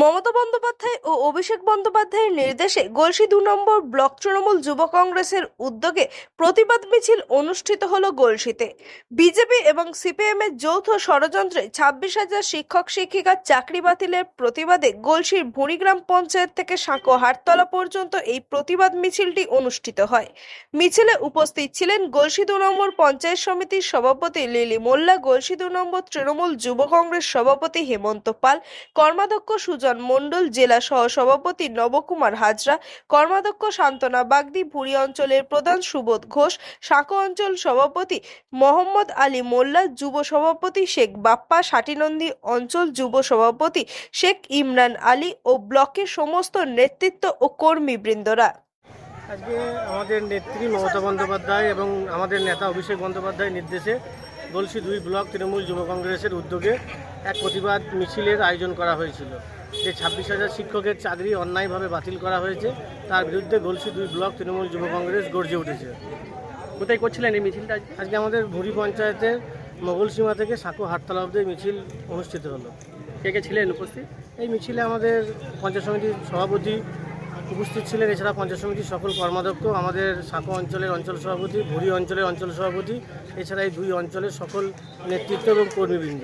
মমতা বন্দ্যোপাধ্যায় ও অভিষেক বন্দ্যোপাধ্যায়ের নির্দেশে গলসি ২ নম্বর ব্লক তৃণমূল যুব কংগ্রেসের উদ্যোগে প্রতিবাদ মিছিল অনুষ্ঠিত হলো গলসিতে। বিজেপি এবং সিপিএম এর যৌথ ষড়যন্ত্রে ২৬,০০০ শিক্ষক শিক্ষিকার চাকরি বাতিলের প্রতিবাদে গলসির ভুঁড়িগ্রাম পঞ্চায়েত থেকে সাঁকো হাটতলা পর্যন্ত এই প্রতিবাদ মিছিলটি অনুষ্ঠিত হয়। মিছিলে উপস্থিত ছিলেন গলসি ২ নম্বর পঞ্চায়েত সমিতির সভাপতি লিলি মোল্লা, গলসি ২ নম্বর তৃণমূল যুব কংগ্রেস সভাপতি হেমন্ত পাল, কর্মাধ্যক্ষ সুজন মণ্ডল, জেলা সহ-সভাপতি নবকুমার হাজরা, কর্মাধ্যক্ষ সান্তনা বাগদি, ভুঁড়ি অঞ্চলের প্রধান সুবোধ ঘোষ, সাঁকো অঞ্চল সভাপতি মোহাম্মদ আলী মোল্লা, যুব সভাপতি শেখ বাপ্পা, সাটিনন্দী অঞ্চল যুব সভাপতি শেখ ইমরান আলী ও ব্লকের সমস্ত নেতৃত্ব ও কর্মীবৃন্দরা। আজকে আমাদের নেত্রী মমতা বন্দ্যোপাধ্যায় এবং আমাদের নেতা অভিষেক বন্দ্যোপাধ্যায়ের নির্দেশে গলসি ২ ব্লক তৃণমূল যুব কংগ্রেসের উদ্যোগে এক প্রতিবাদ মিছিলের আয়োজন করা হয়েছিল। যে ২৬,০০০ শিক্ষকের চাকরি অন্যায়ভাবে বাতিল করা হয়েছে তার বিরুদ্ধে গলসি ২ ব্লক তৃণমূল যুব কংগ্রেস গর্জে উঠেছে। কোথায় করছিলেন এই মিছিলটা? আজকে আমাদের ভুঁড়ি পঞ্চায়েতের মোগলসীমা থেকে সাঁকো হাটতলা অবধি মিছিল অনুষ্ঠিত হলো। কে কে ছিলেন উপস্থিত? এই মিছিলে আমাদের পঞ্চায়েত সমিতির সভাপতি উপস্থিত ছিলেন, এছাড়া পঞ্চায়েত সমিতির সকল কর্মাধ্যক্ষ, আমাদের সাঁকো অঞ্চলের অঞ্চল সভাপতি, ভুঁড়ি অঞ্চলের অঞ্চল সভাপতি, এছাড়া এই ২ অঞ্চলের সকল নেতৃত্ব এবং কর্মীবৃন্দ।